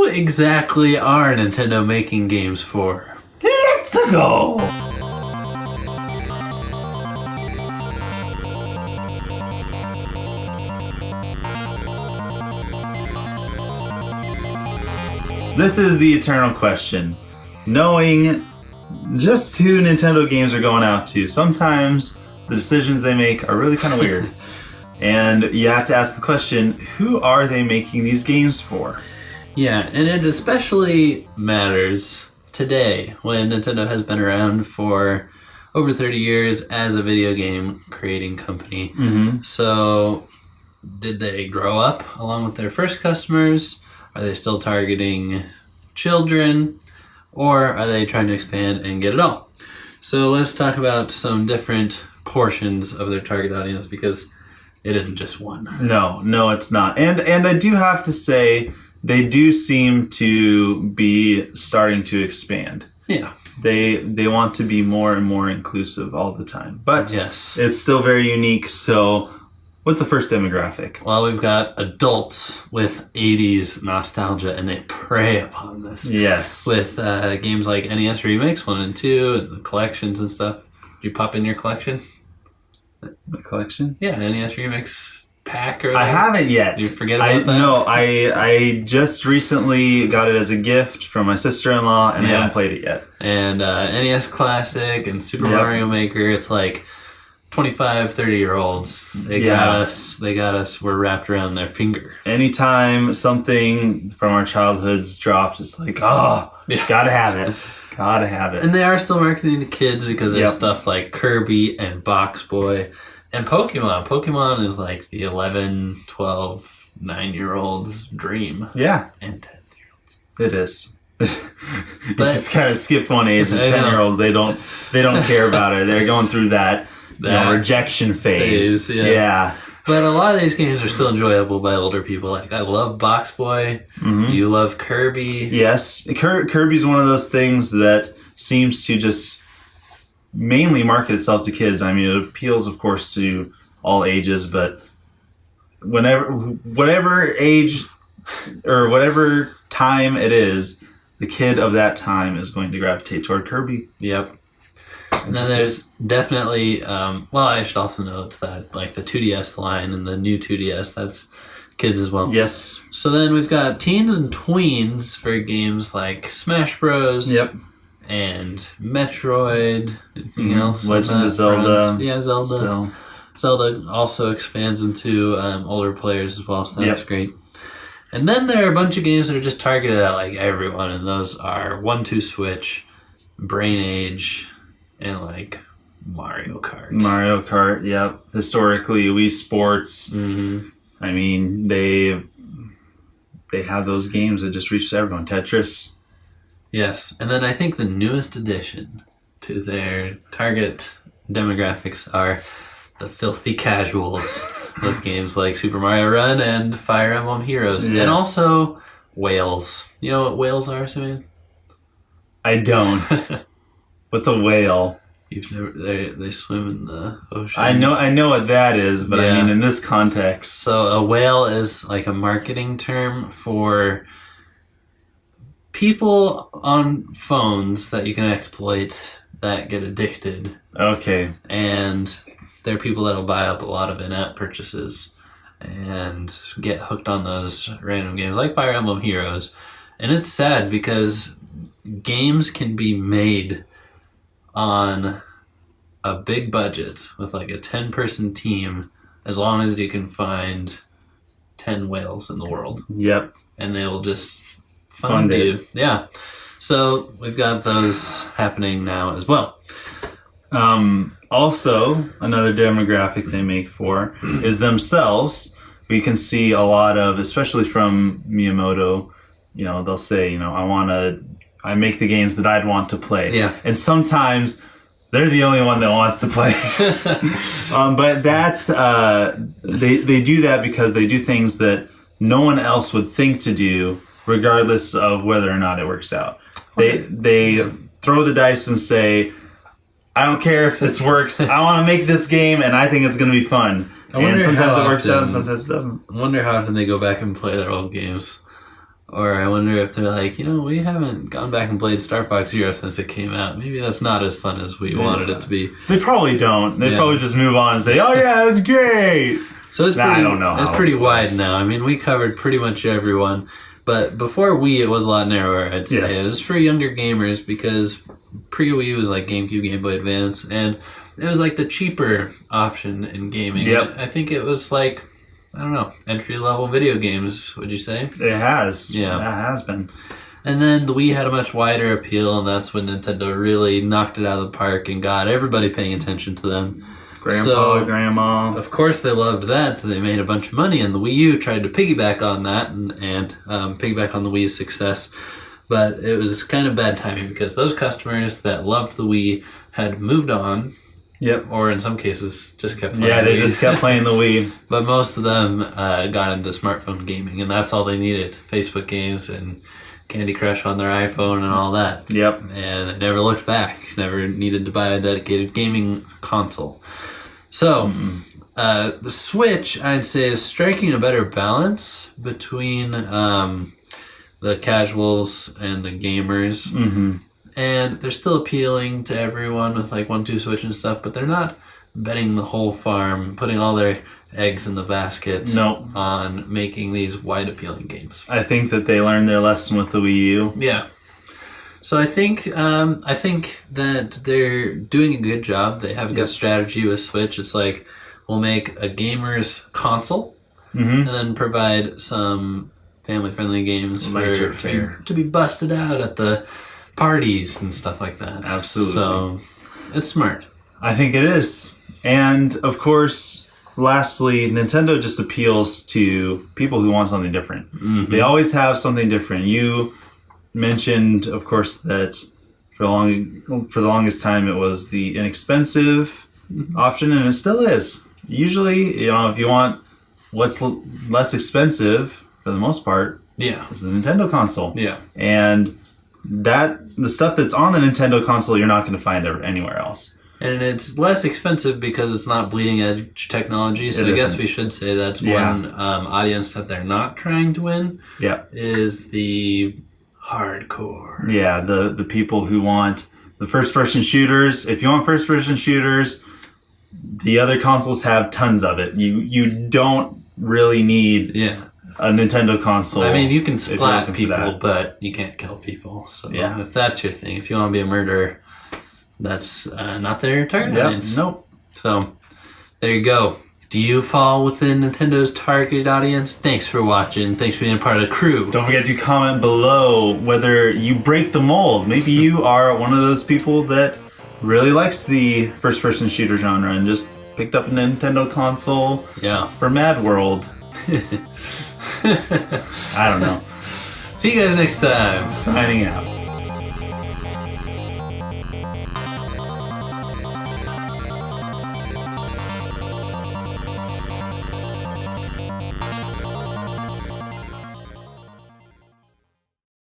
Who exactly are Nintendo making games for? Let's go! This is the eternal question. Knowing just who Nintendo games are going out to, sometimes the decisions they make are really kind of weird. And you have to ask the question, who are they making these games for? Yeah, and it especially matters today when Nintendo has been around for over 30 years as a video game creating company. Mm-hmm. So did they grow up along with their first customers? Are they still targeting children? Or are they trying to expand and get it all? So let's talk about some different portions of their target audience, because it isn't just one. No, it's not. And I do have to say, they do seem to be starting to expand. Yeah. They want to be more and more inclusive all the time. But yes, it's still very unique. So what's the first demographic? Well, we've got adults with 80s nostalgia, and they prey upon this. Yes. With games like NES Remix 1 and 2, and the collections and stuff. Did you pop in your collection? The collection? Yeah, NES Remix pack or I haven't yet. You forget about that? No, I just recently got it as a gift from my sister-in-law, and I haven't played it yet. And NES Classic and Super Mario Maker, it's like 25, 30-year-olds. They got us. We're wrapped around their finger. Anytime something from our childhoods drops, it's like, gotta have it. Gotta have it. And they are still marketing to kids because there's stuff like Kirby and Box Boy and Pokemon. Pokemon is like the 11, 12, 9-year-old's dream. Yeah. And 10-year-olds. It is. You just kind of skipped one age. The 10-year-olds, they don't care about it. They're going through that rejection phase. Yeah. But a lot of these games are still enjoyable by older people. Like, I love Box Boy. Mm-hmm. You love Kirby. Yes. Kirby's one of those things that seems to just mainly market itself to kids. I mean, it appeals, of course, to all ages, but whatever age or whatever time it is, the kid of that time is going to gravitate toward Kirby. Yep. And then there's definitely, I should also note that like the 2DS line and the new 2DS, that's kids as well. Yes. So then we've got teens and tweens for games like Smash Bros. Yep. And Metroid. Anything else? Legend of Zelda. Front? Yeah, Zelda. Still. Zelda also expands into older players as well, so that's great. And then there are a bunch of games that are just targeted at like everyone, and those are 1-2 Switch, Brain Age, and like Mario Kart. Mario Kart, yep. Historically, Wii Sports. Mm-hmm. I mean, they have those games that just reach everyone. Tetris. Yes, and then I think the newest addition to their target demographics are the filthy casuals with games like Super Mario Run and Fire Emblem Heroes. Yes. And also whales. You know what whales are, Simeon? I don't. What's a whale? You've never they swim in the ocean. I know what that is, but I mean in this context. So a whale is like a marketing term for people on phones that you can exploit that get addicted. Okay. And there are people that'll buy up a lot of in-app purchases and get hooked on those random games like Fire Emblem Heroes. And it's sad because games can be made on a big budget with like a 10-person team as long as you can find 10 whales in the world. Yep. And they will just fund you. Yeah. So we've got those happening now as well. Also, another demographic they make for is themselves. We can see a lot of, especially from Miyamoto, they'll say, I make the games that I'd want to play. Yeah. And sometimes they're the only one that wants to play. But they do that because they do things that no one else would think to do, regardless of whether or not it works out. They throw the dice and say, I don't care if this works. I want to make this game, and I think it's going to be fun. And sometimes it works out, and sometimes it doesn't. I wonder how often they go back and play their old games. Or I wonder if they're like, we haven't gone back and played Star Fox Zero since it came out. Maybe that's not as fun as we wanted it to be. They probably don't. They probably just move on and say, "Oh yeah, it was great." So it's I don't know. It's pretty wide now. I mean, we covered pretty much everyone. But before Wii, it was a lot narrower, I'd say. Yes. It was for younger gamers because pre-Wii was like GameCube, Game Boy Advance, and it was like the cheaper option in gaming. Yep. I think it was like, I don't know, entry-level video games, would you say? It has. Yeah. It has been. And then the Wii had a much wider appeal, and that's when Nintendo really knocked it out of the park and got everybody paying attention to them. Grandpa, Grandma. Of course, they loved that. They made a bunch of money, and the Wii U tried to piggyback on that and piggyback on the Wii's success. But it was kind of bad timing because those customers that loved the Wii had moved on. Yep. Or in some cases, just kept playing Yeah, they Wii. just kept playing the Wii. But most of them got into smartphone gaming, and that's all they needed. Facebook games and Candy Crush on their iPhone and all that. Yep. And they never looked back. Never needed to buy a dedicated gaming console. So, the Switch, I'd say, is striking a better balance between the casuals and the gamers. Mm-hmm. And they're still appealing to everyone with like 1-2 Switch and stuff, but they're not betting the whole farm, putting all their eggs in the basket on making these wide appealing games. I think that they learned their lesson with the Wii U. Yeah. So I think that they're doing a good job. They have a good strategy with Switch. It's like, we'll make a gamer's console and then provide some family-friendly games to be busted out at the parties and stuff like that. Absolutely. So it's smart. I think it is. And of course, lastly, Nintendo just appeals to people who want something different. They always have something different. You mentioned, of course, that for the longest time it was the inexpensive option, and it still is. Usually, if you want what's less expensive, for the most part, is the Nintendo console. Yeah. And the stuff that's on the Nintendo console, you're not going to find anywhere else. And it's less expensive because it's not bleeding edge technology. So I guess we should say that's one audience that they're not trying to win. Yeah. Is the hardcore. Yeah, the people who want the first-person shooters. If you want first-person shooters, the other consoles have tons of it. You don't really need a Nintendo console. I mean, you can splat people, but you can't kill people. So if that's your thing, if you want to be a murderer, that's not their target audience. Nope. So there you go. Do you fall within Nintendo's target audience? Thanks for watching. Thanks for being a part of the crew. Don't forget to comment below whether you break the mold. Maybe you are one of those people that really likes the first-person shooter genre and just picked up a Nintendo console for Mad World. I don't know. See you guys next time. Signing out.